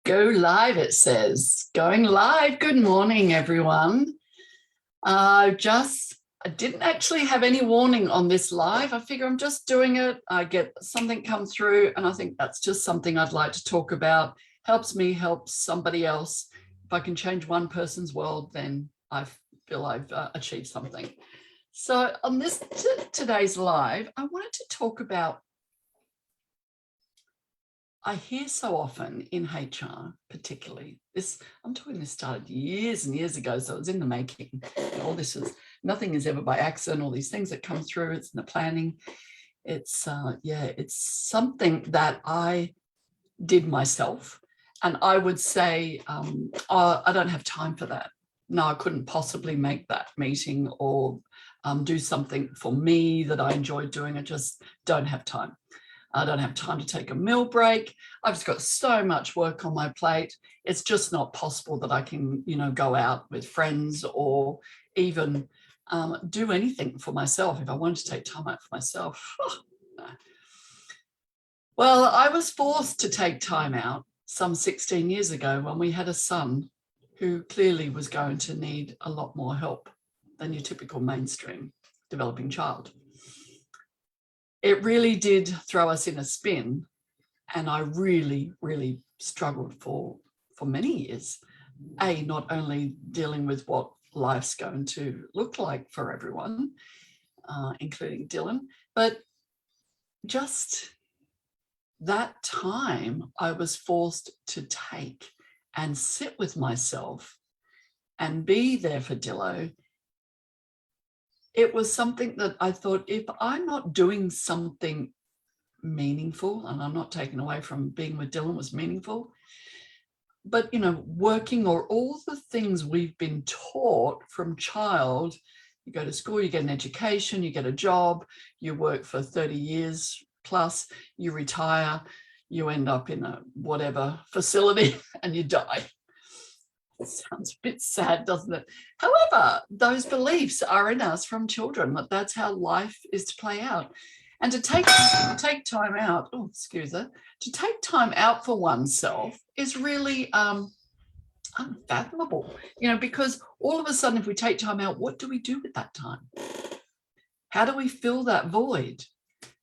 Go live, it says. Going live. Good morning, everyone. I didn't actually have any warning on this live. I figure I'm just doing it. I get something come through, and I think that's just something I'd like to talk about. Helps me, helps somebody else. If I can change one person's world, then I feel I've achieved something. So on this today's live, I wanted to talk about, I hear so often in HR, particularly I'm talking this started years and years ago, so it was in the making. All this is, nothing is ever by accident. All these things that come through, it's in the planning. It's something that I did myself, and I would say, I don't have time for that. No, I couldn't possibly make that meeting or do something for me that I enjoyed doing. I just don't have time. I don't have time to take a meal break. I've just got so much work on my plate. It's just not possible that I can, go out with friends or even do anything for myself if I wanted to take time out for myself. No. Well, I was forced to take time out some 16 years ago when we had a son who clearly was going to need a lot more help than your typical mainstream developing child. It really did throw us in a spin, and I really, really struggled for many years. Not only dealing with what life's going to look like for everyone, including Dylan, but just that time I was forced to take and sit with myself and be there for Dillo. It was something that I thought, if I'm not doing something meaningful, and I'm not taken away from being with Dylan was meaningful, but, working or all the things we've been taught from child, you go to school, you get an education, you get a job, you work for 30 years plus, you retire, you end up in a whatever facility and you die. It sounds a bit sad, doesn't it? However, those beliefs are in us from children, that that's how life is to play out. And to take time out, to take time out for oneself is really unfathomable, because all of a sudden, if we take time out, what do we do with that time? How do we fill that void?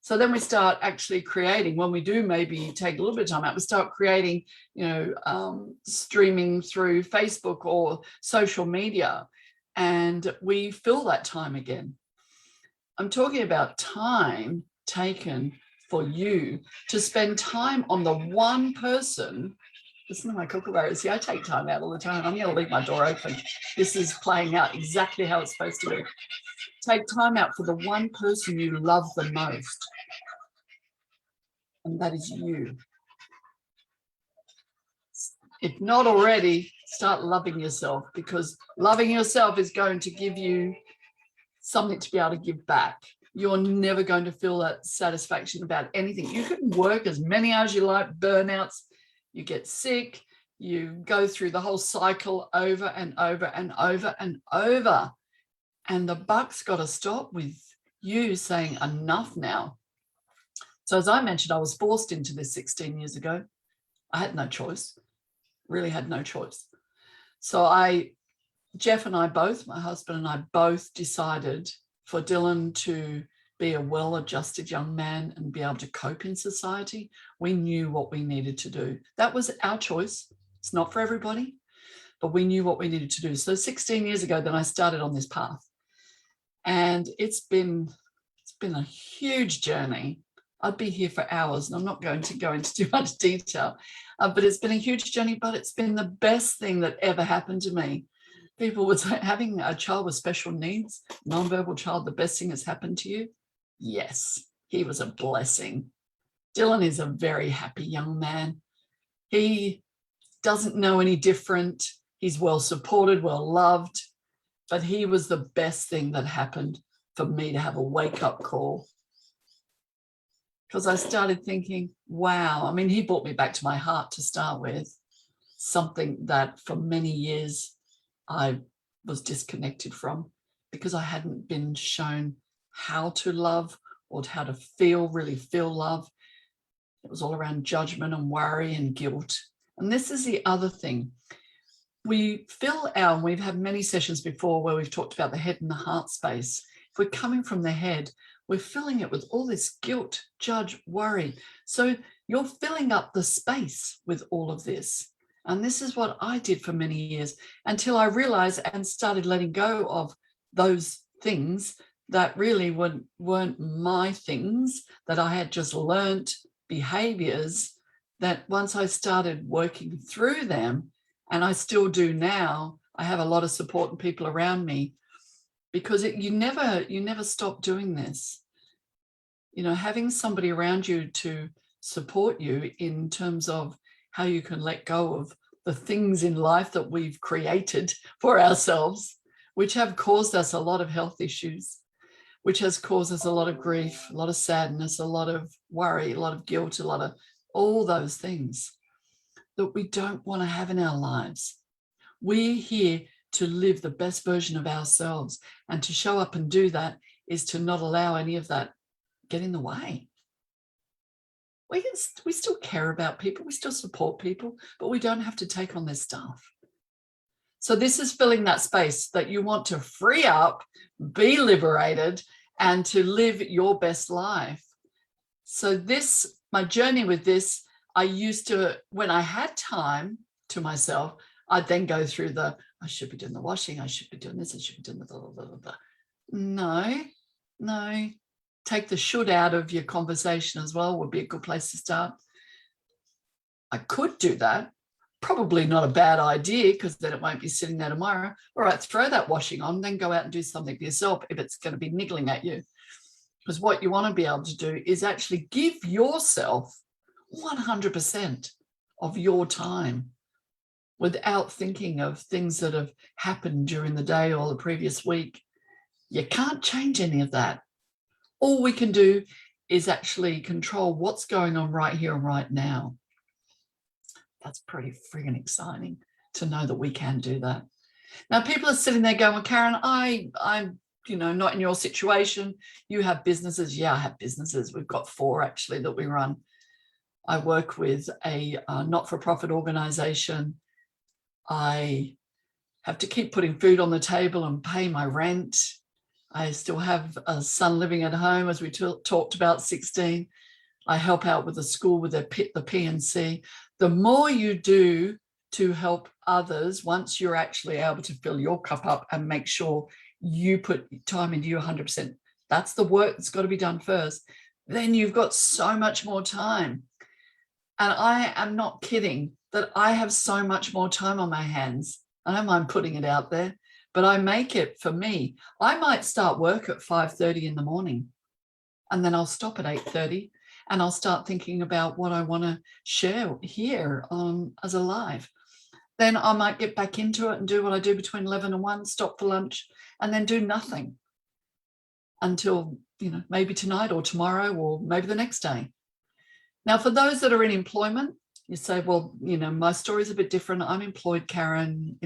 So then we start actually creating, when we do maybe take a little bit of time out, we start creating, streaming through Facebook or social media, and we fill that time again. I'm talking about time taken for you to spend time on the one person. Listen to my kookaburra. See, I take time out all the time. I'm going to leave my door open. This is playing out exactly how it's supposed to be. Take time out for the one person you love the most, and that is you. If not already, start loving yourself, because loving yourself is going to give you something to be able to give back. You're never going to feel that satisfaction about anything. You can work as many hours you like, burnouts, you get sick, you go through the whole cycle over and over and over and over. And the buck's got to stop with you saying enough now. So as I mentioned, I was forced into this 16 years ago. I had no choice, really had no choice. So Jeff and I both, my husband and I both decided for Dylan to be a well-adjusted young man and be able to cope in society. We knew what we needed to do. That was our choice. It's not for everybody, but we knew what we needed to do. So 16 years ago, then I started on this path. And it's been a huge journey. I'd be here for hours, and I'm not going to go into too much detail, but it's been a huge journey, but it's been the best thing that ever happened to me. People would say, having a child with special needs, nonverbal child, the best thing that's happened to you? Yes, he was a blessing. Dylan is a very happy young man. He doesn't know any different. He's well supported, well loved, but he was the best thing that happened for me to have a wake-up call. Because I started thinking, wow, he brought me back to my heart to start with, something that for many years I was disconnected from, because I hadn't been shown how to love or how to really feel love. It was all around judgment and worry and guilt. And this is the other thing. We fill our, and we've had many sessions before where we've talked about the head and the heart space. If we're coming from the head, we're filling it with all this guilt, judge, worry. So you're filling up the space with all of this. And this is what I did for many years until I realized and started letting go of those things that really weren't my things, that I had just learnt behaviors that once I started working through them, and I still do now, I have a lot of support and people around me, because you never stop doing this. You know, having somebody around you to support you in terms of how you can let go of the things in life that we've created for ourselves, which have caused us a lot of health issues, which has caused us a lot of grief, a lot of sadness, a lot of worry, a lot of guilt, a lot of all those things that we don't want to have in our lives. We're here to live the best version of ourselves, and to show up and do that is to not allow any of that get in the way. We still care about people, we still support people, but we don't have to take on their stuff. So this is filling that space that you want to free up, be liberated, and to live your best life. So this, my journey with this, I used to, when I had time to myself, I'd then go through the, I should be doing the washing, I should be doing this, I should be doing the blah, blah, blah, blah. No. Take the should out of your conversation as well would be a good place to start. I could do that. Probably not a bad idea, because then it won't be sitting there tomorrow. All right, throw that washing on, then go out and do something for yourself if it's going to be niggling at you. Because what you want to be able to do is actually give yourself 100% of your time without thinking of things that have happened during the day or the previous week. You can't change any of that. All we can do is actually control what's going on right here and right now. That's pretty friggin' exciting to know that we can do that. Now, people are sitting there going, well, Karen, I'm not in your situation. You have businesses. Yeah, I have businesses. We've got 4 actually that we run. I work with a not-for-profit organization. I have to keep putting food on the table and pay my rent. I still have a son living at home, as we talked about, 16. I help out with the school with the PNC. The more you do to help others, once you're actually able to fill your cup up and make sure you put time into you 100%, that's the work that's got to be done first. Then you've got so much more time. And I am not kidding that I have so much more time on my hands. I don't mind putting it out there, but I make it for me. I might start work at 5:30 in the morning, and then I'll stop at 8:30, and I'll start thinking about what I want to share here as a live. Then I might get back into it and do what I do between 11 and 1, stop for lunch, and then do nothing until, maybe tonight or tomorrow or maybe the next day. Now, for those that are in employment, you say, well, my story's a bit different. I'm employed, Karen.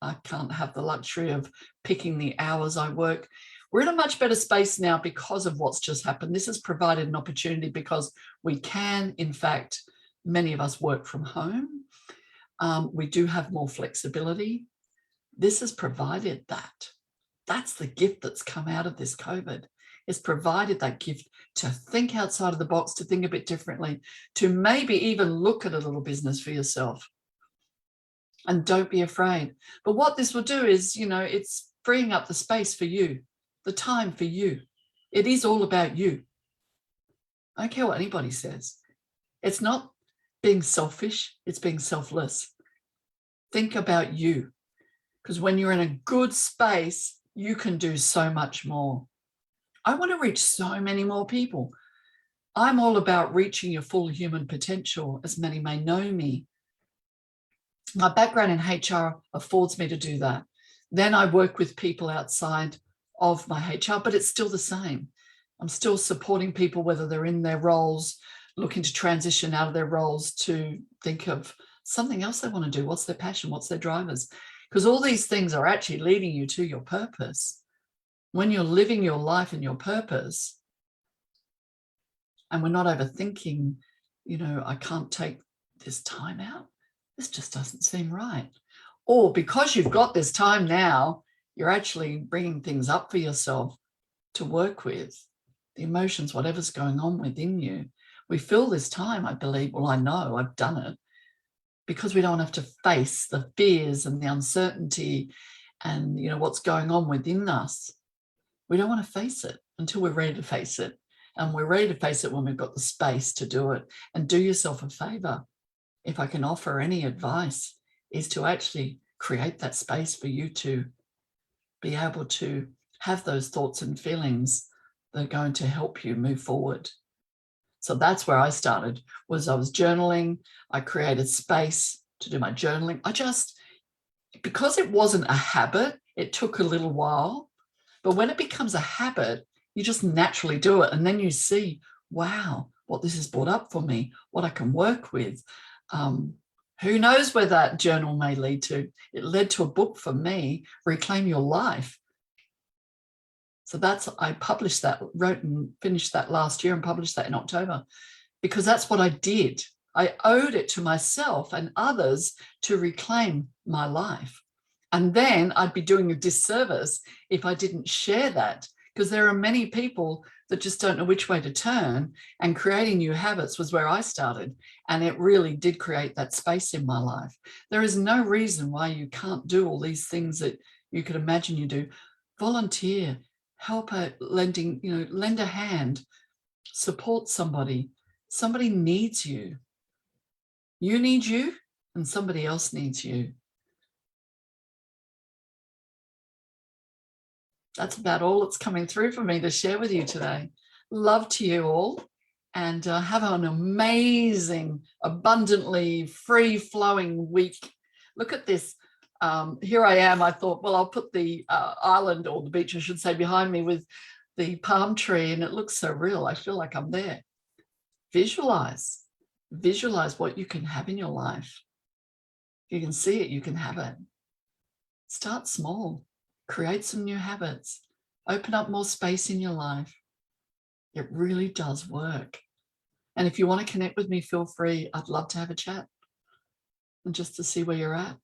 I can't have the luxury of picking the hours I work. We're in a much better space now because of what's just happened. This has provided an opportunity because we can, in fact, many of us work from home. We do have more flexibility. This has provided that. That's the gift that's come out of this COVID. It's provided that gift to think outside of the box, to think a bit differently, to maybe even look at a little business for yourself. And don't be afraid. But what this will do is, it's freeing up the space for you, the time for you. It is all about you. I don't care what anybody says. It's not being selfish, it's being selfless. Think about you. Because when you're in a good space, you can do so much more. I want to reach so many more people. I'm all about reaching your full human potential, as many may know me. My background in HR affords me to do that. Then I work with people outside of my HR, but it's still the same. I'm still supporting people, whether they're in their roles, looking to transition out of their roles to think of something else they want to do. What's their passion? What's their drivers? Because all these things are actually leading you to your purpose. When you're living your life and your purpose, and we're not overthinking, I can't take this time out. this just doesn't seem right. Or because you've got this time now, you're actually bringing things up for yourself to work with, the emotions, whatever's going on within you. We fill this time, I believe, well, I know I've done it, because we don't have to face the fears and the uncertainty and, you know, what's going on within us. We don't want to face it until we're ready to face it. And we're ready to face it when we've got the space to do it. And do yourself a favor, if I can offer any advice, is to actually create that space for you to be able to have those thoughts and feelings that are going to help you move forward. So that's where I started, was I was journaling. I created space to do my journaling. Because it wasn't a habit, it took a little while. But when it becomes a habit, you just naturally do it. And then you see, wow, what this has brought up for me, what I can work with. Who knows where that journal may lead to? It led to a book for me, Reclaim Your Life. So I published that, wrote and finished that last year and published that in October, because that's what I did. I owed it to myself and others to reclaim my life. And then I'd be doing a disservice if I didn't share that, because there are many people that just don't know which way to turn, and creating new habits was where I started. And it really did create that space in my life. There is no reason why you can't do all these things that you could imagine you do. Volunteer, help out, lend a hand, support somebody. Somebody needs you. You need you, and somebody else needs you. That's about all that's coming through for me to share with you today. Love to you all, and have an amazing, abundantly free-flowing week. Look at this. Here I am. I thought, well, I'll put the island, or the beach, I should say, behind me with the palm tree, and it looks so real. I feel like I'm there. Visualize what you can have in your life. You can see it, you can have it. Start small. Create some new habits. Open up more space in your life. It really does work. And if you want to connect with me, feel free. I'd love to have a chat and just to see where you're at.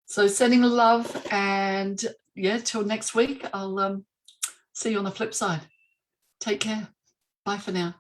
So sending love, and yeah, till next week. I'll see you on the flip side. Take care. Bye for now.